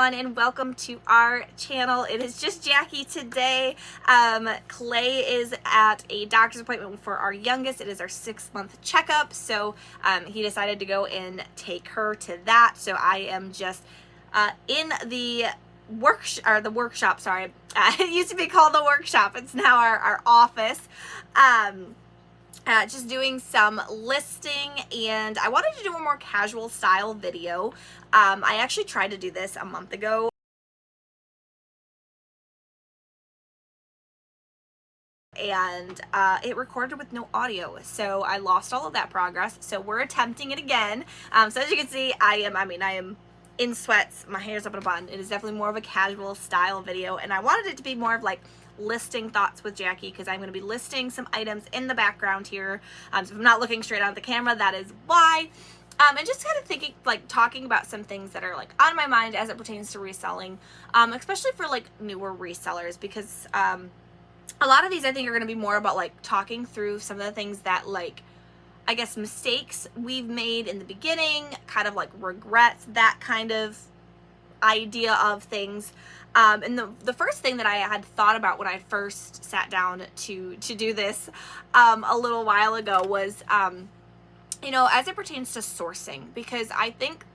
everyone, and welcome to our channel. It is just Jackie today. Clay is at a doctor's appointment for our youngest. It is our 6-month checkup, so he decided to go and take her to that. So I am just in the workshop. Sorry, it used to be called the workshop. It's now our office. Just doing some listing, and I wanted to do a more casual style video. I actually tried to do this a month ago, and it recorded with no audio, so I lost all of that progress. So we're attempting it again. So as you can see, I am in sweats, my hair's up in a bun. It is definitely more of a casual style video, and I wanted it to be more of like listing thoughts with Jackie, because I'm going to be listing some items in the background here. So if I'm not looking straight at the camera, that is why. And just kind of thinking, like, talking about some things that are like on my mind as it pertains to reselling, especially for like newer resellers, because a lot of these I think are going to be more about like talking through some of the things that, like, I guess mistakes we've made in the beginning, kind of like regrets, that kind of idea of things. And the first thing that I had thought about when I first sat down to do this a little while ago was, as it pertains to sourcing, because I think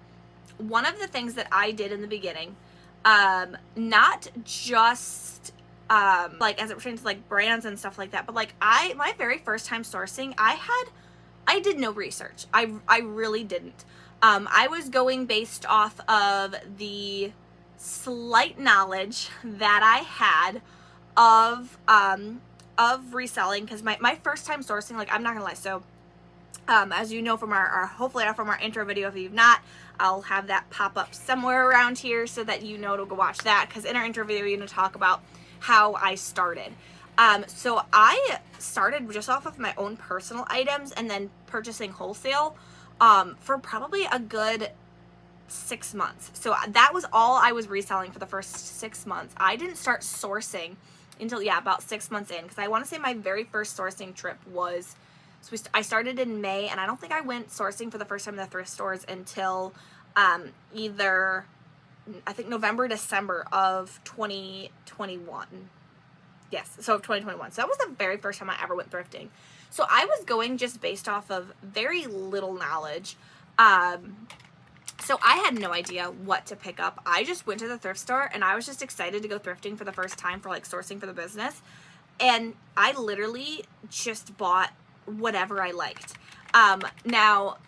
one of the things that I did in the beginning, not just like as it pertains to like brands and stuff like that, but like my very first time sourcing, I did no research. I really didn't. I was going based off of the slight knowledge that I had of reselling, because my first time sourcing, like, I'm not gonna lie, so as you know from hopefully from our intro video, if you've not, I'll have that pop up somewhere around here so that you know to go watch that, because in our intro video we're going to talk about how I started. So I started just off of my own personal items and then purchasing wholesale for probably a good 6 months. So that was all I was reselling for the first 6 months. I didn't start sourcing until, about 6 months in, because I want to say my very first sourcing trip was, I started in May, and I don't think I went sourcing for the first time in the thrift stores until either, I think, November, December of 2021. Yes, so of 2021. So that was the very first time I ever went thrifting. So I was going just based off of very little knowledge. So I had no idea what to pick up. I just went to the thrift store, and I was just excited to go thrifting for the first time, for like sourcing for the business. And I literally just bought whatever I liked. Now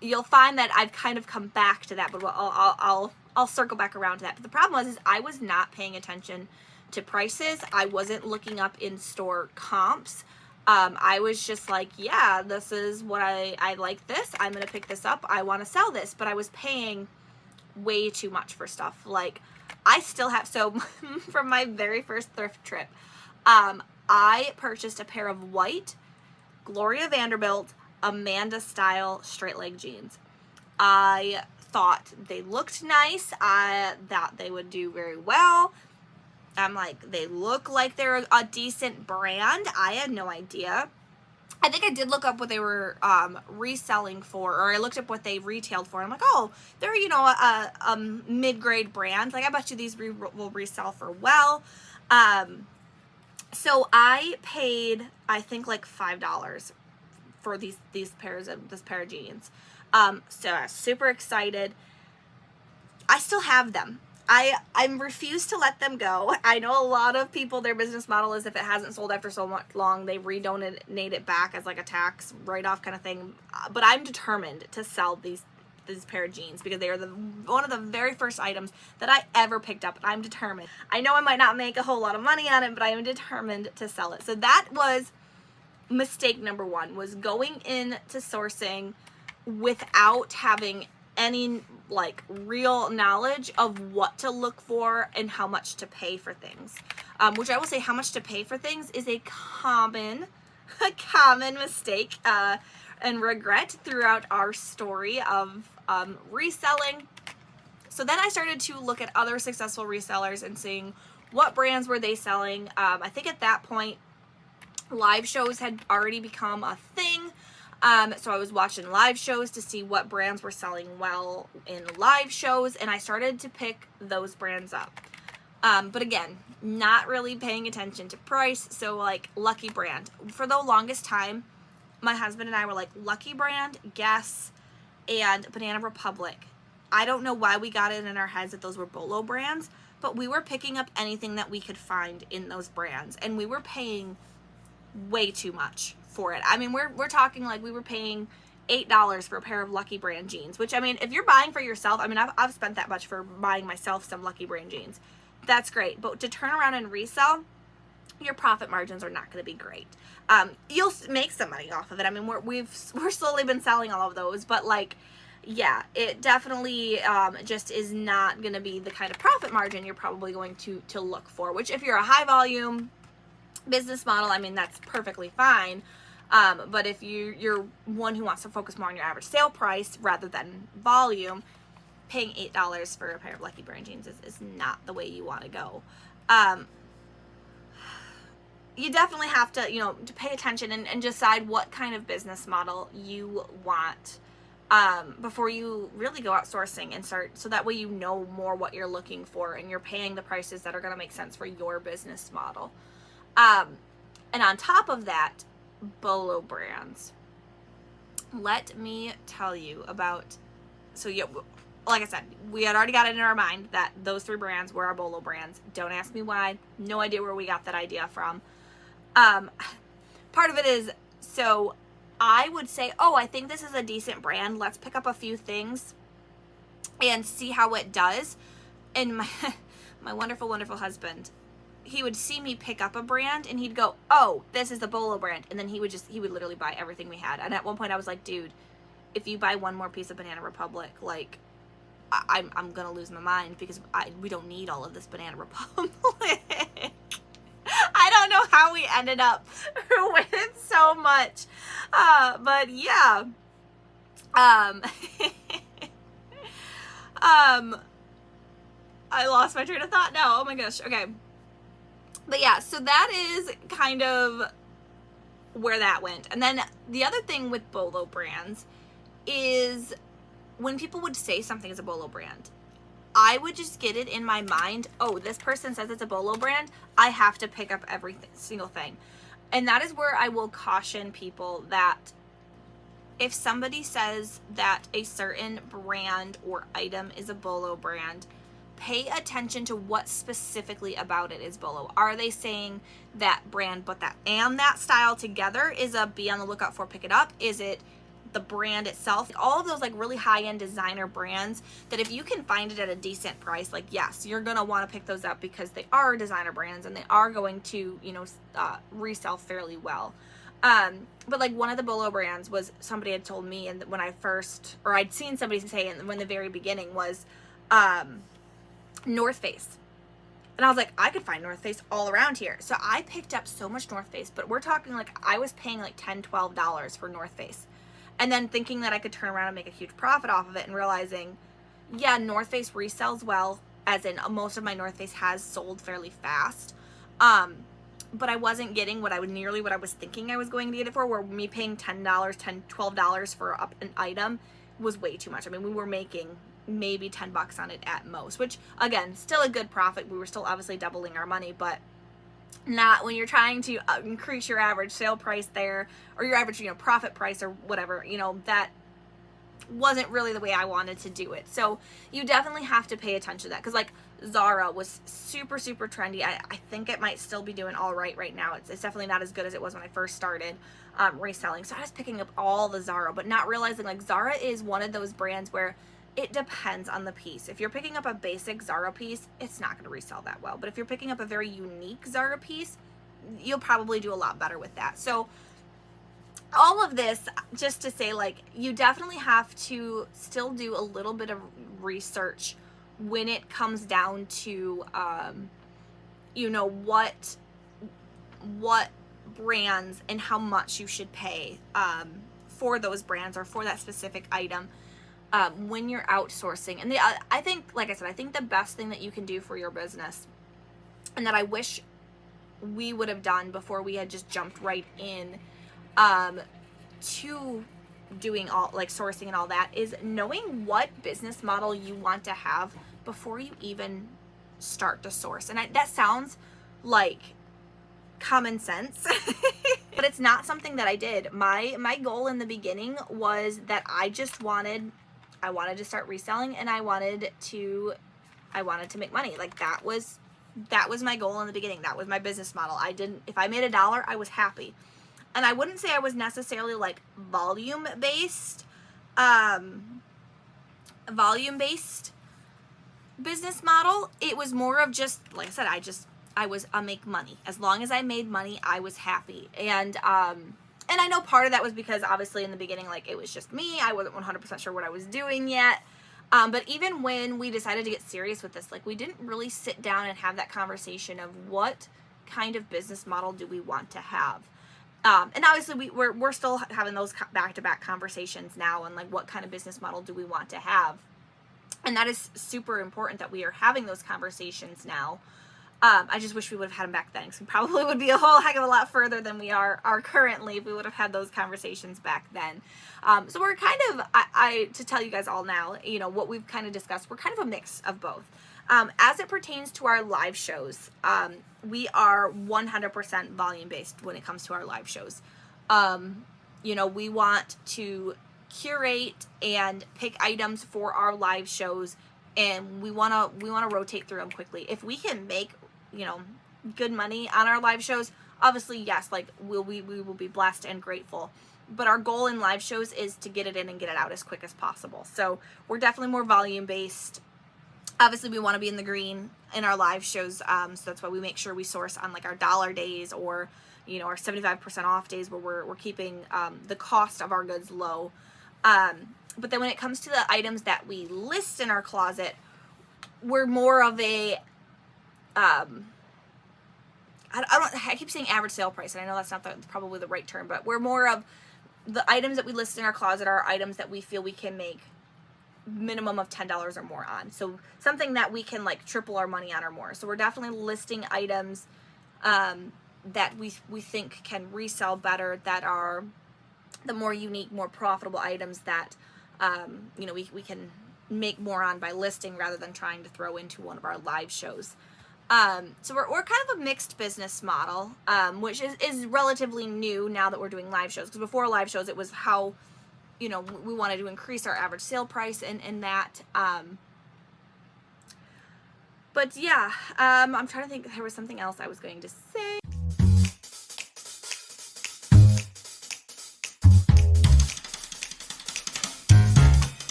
you'll find that I've kind of come back to that, but I'll circle back around to that. But the problem was I was not paying attention to prices. I wasn't looking up in-store comps. I was just like, yeah, this is what I like this. I'm going to pick this up. I want to sell this. But I was paying way too much for stuff. Like, I still have, so from my very first thrift trip, I purchased a pair of white Gloria Vanderbilt Amanda style straight leg jeans. I thought they looked nice. I thought they would do very well. I'm like, they look like they're a decent brand. I had no idea. I think I did look up what they were reselling for, or I looked up what they retailed for. I'm like, oh, they're, a mid-grade brand. Like, I bet you these will resell for well. So I paid, I think, like $5 for this pair of jeans. So I was super excited. I still have them. I refuse to let them go. I know a lot of people, their business model is if it hasn't sold after so long, they redonate it back as like a tax write-off kind of thing. But I'm determined to sell these pair of jeans, because they are one of the very first items that I ever picked up. I'm determined. I know I might not make a whole lot of money on it, but I am determined to sell it. So that was mistake number one, was going into sourcing without having any like real knowledge of what to look for and how much to pay for things. Which I will say, how much to pay for things is a common mistake and regret throughout our story of reselling. So then I started to look at other successful resellers and seeing what brands were they selling. I think at that point, live shows had already become a thing. So I was watching live shows to see what brands were selling well in live shows, and I started to pick those brands up. But again, not really paying attention to price. So like Lucky Brand. For the longest time, my husband and I were like Lucky Brand, Guess, and Banana Republic. I don't know why we got it in our heads that those were Bolo brands, but we were picking up anything that we could find in those brands, and we were paying way too much for it. I mean, we're talking like we were paying $8 for a pair of Lucky Brand jeans, which, I mean, if you're buying for yourself, I mean, I've spent that much for buying myself some Lucky Brand jeans. That's great. But to turn around and resell, your profit margins are not going to be great. You'll make some money off of it. I mean, we're slowly been selling all of those, but like, yeah, it definitely just is not going to be the kind of profit margin you're probably going to look for, which if you're a high volume business model, I mean, that's perfectly fine. But if you're one who wants to focus more on your average sale price rather than volume, paying $8 for a pair of Lucky Brand jeans is not the way you want to go. You definitely have to, to pay attention and decide what kind of business model you want before you really go out sourcing and start, so that way you know more what you're looking for and you're paying the prices that are going to make sense for your business model. And on top of that, Bolo brands. Let me tell you about, like I said, we had already got it in our mind that those 3 brands were our Bolo brands. Don't ask me why. No idea where we got that idea from. Part of it is, so I would say, oh, I think this is a decent brand. Let's pick up a few things and see how it does. And my wonderful, wonderful husband, he would see me pick up a brand and he'd go, oh, this is the Bolo brand. And then he would literally buy everything we had. And at one point I was like, dude, if you buy one more piece of Banana Republic, like, I'm going to lose my mind because we don't need all of this Banana Republic. I don't know how we ended up with it so much. But yeah. I lost my train of thought now. Oh my gosh. Okay. But yeah, so that is kind of where that went. And then the other thing with Bolo brands is when people would say something is a Bolo brand, I would just get it in my mind, oh, this person says it's a Bolo brand, I have to pick up every single thing. And that is where I will caution people that if somebody says that a certain brand or item is a Bolo brand, pay attention to what specifically about it is Bolo. Are they saying that brand but that and that style together is a be on the lookout for, pick it up? Is it the brand itself? All of those like really high-end designer brands that if you can find it at a decent price, like yes, you're gonna want to pick those up because they are designer brands and they are going to, resell fairly well. But like one of the Bolo brands was, somebody had told me, and when I'd seen somebody say it when the very beginning was North Face. And I was like, I could find North Face all around here. So I picked up so much North Face, but we're talking like I was paying like $10, $12 for North Face. And then thinking that I could turn around and make a huge profit off of it, and realizing, yeah, North Face resells well, as in most of my North Face has sold fairly fast. But I wasn't getting what I was thinking I was going to get it for, where me paying $10, $12 for an item was way too much. I mean, we were making maybe $10 on it at most, which again, still a good profit. We were still obviously doubling our money, but not when you're trying to increase your average sale price there, or your average, profit price or whatever, that wasn't really the way I wanted to do it. So you definitely have to pay attention to that. Cause like Zara was super, super trendy. I think it might still be doing all right now. It's definitely not as good as it was when I first started reselling. So I was picking up all the Zara, but not realizing like Zara is one of those brands where it depends on the piece. If you're picking up a basic Zara piece, it's not going to resell that well. But if you're picking up a very unique Zara piece, you'll probably do a lot better with that. So all of this just to say, like, you definitely have to still do a little bit of research when it comes down to, what brands and how much you should pay for those brands or for that specific item. When you're outsourcing. And I think, like I said, I think the best thing that you can do for your business, and that I wish we would have done before we had just jumped right in to doing all like sourcing and all that, is knowing what business model you want to have before you even start to source. And that sounds like common sense, but it's not something that I did. My goal in the beginning was that I wanted to start reselling, and I wanted to make money. Like that was my goal in the beginning. That was my business model. If I made $1, I was happy. And I wouldn't say I was necessarily like volume based business model. It was more of just, like I said, I was make money. As long as I made money, I was happy. And I know part of that was because obviously in the beginning, like it was just me. I wasn't 100% sure what I was doing yet. But even when we decided to get serious with this, like we didn't really sit down and have that conversation of what kind of business model do we want to have. And obviously we're still having those back-to-back conversations now, and like what kind of business model do we want to have. And that is super important that we are having those conversations now. I just wish we would have had them back then, because we probably would be a whole heck of a lot further than we are currently if we would have had those conversations back then. So we're kind of, to tell you guys all now, you know, what we've kind of discussed, we're kind of a mix of both. As it pertains to our live shows, we are 100% volume based when it comes to our live shows. You know, we want to curate and pick items for our live shows, and we want to rotate through them quickly. If we can make, you know, good money on our live shows, obviously yes, like we will be blessed and grateful. But our goal in live shows is to get it in and get it out as quick as possible. So we're definitely more volume based. Obviously we want to be in the green in our live shows, so that's why we make sure we source on like our dollar days, or you know, our 75% off days, where we're keeping the cost of our goods low. But then when it comes to the items that we list in our closet, we're more of a I keep saying average sale price, and I know that's not probably the right term, but we're more of the items that we list in our closet are items that we feel we can make minimum of $10 or more on. So something that we can like triple our money on or more. So we're definitely listing items that we think can resell better, that are the more unique, more profitable items that you know, we can make more on by listing rather than trying to throw into one of our live shows. So we're kind of a mixed business model, which is relatively new now that we're doing live shows. Because before live shows, it was how, you know, we wanted to increase our average sale price and that. But yeah, I'm trying to think. There was something else I was going to say.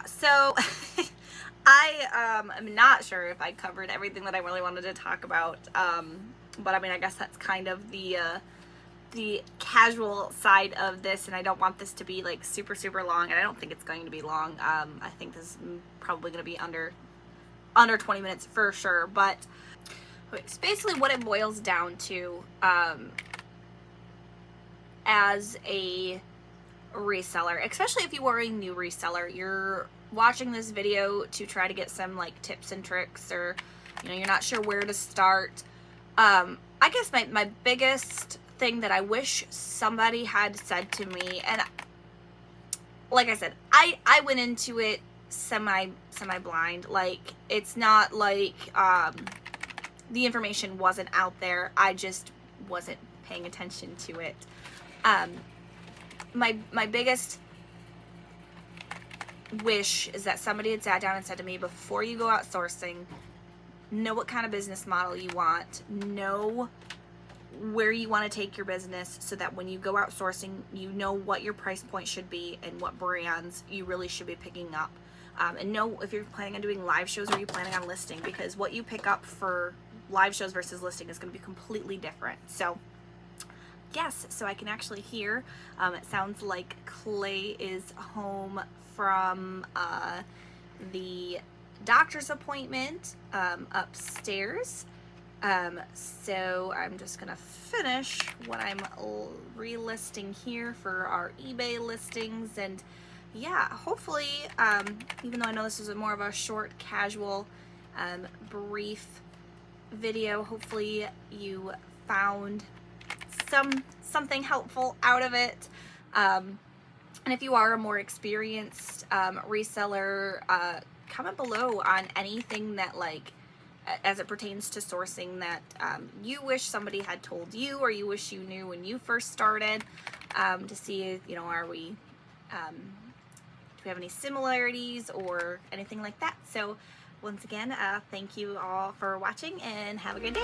So I'm not sure if I covered everything that I really wanted to talk about, but I mean, I guess that's kind of the casual side of this, and I don't want this to be like super long, and I don't think it's going to be long. I think this is probably going to be under 20 minutes for sure, but it's basically what it boils down to as a reseller, especially if you are a new reseller. You're watching this video to try to get some like tips and tricks, or you know, you're not sure where to start. I guess my biggest thing that I wish somebody had said to me, and like I said, I went into it semi blind. Like, it's not like the information wasn't out there, I just wasn't paying attention to it. My biggest wish is that somebody had sat down and said to me, before you go out sourcing, know what kind of business model you want, know where you want to take your business, so that when you go out sourcing, you know what your price point should be and what brands you really should be picking up. And know if you're planning on doing live shows or you're planning on listing, because what you pick up for live shows versus listing is going to be completely different. So Yes, so I can actually hear, it sounds like Clay is home from the doctor's appointment upstairs. So I'm just gonna finish what I'm relisting here for our eBay listings, and yeah, hopefully, even though I know this is more of a short, casual, brief video, hopefully you found something helpful out of it. And if you are a more experienced reseller, comment below on anything that, like, as it pertains to sourcing, that you wish somebody had told you, or you wish you knew when you first started, to see, you know, are we do we have any similarities or anything like that. So once again, thank you all for watching, and have a good day.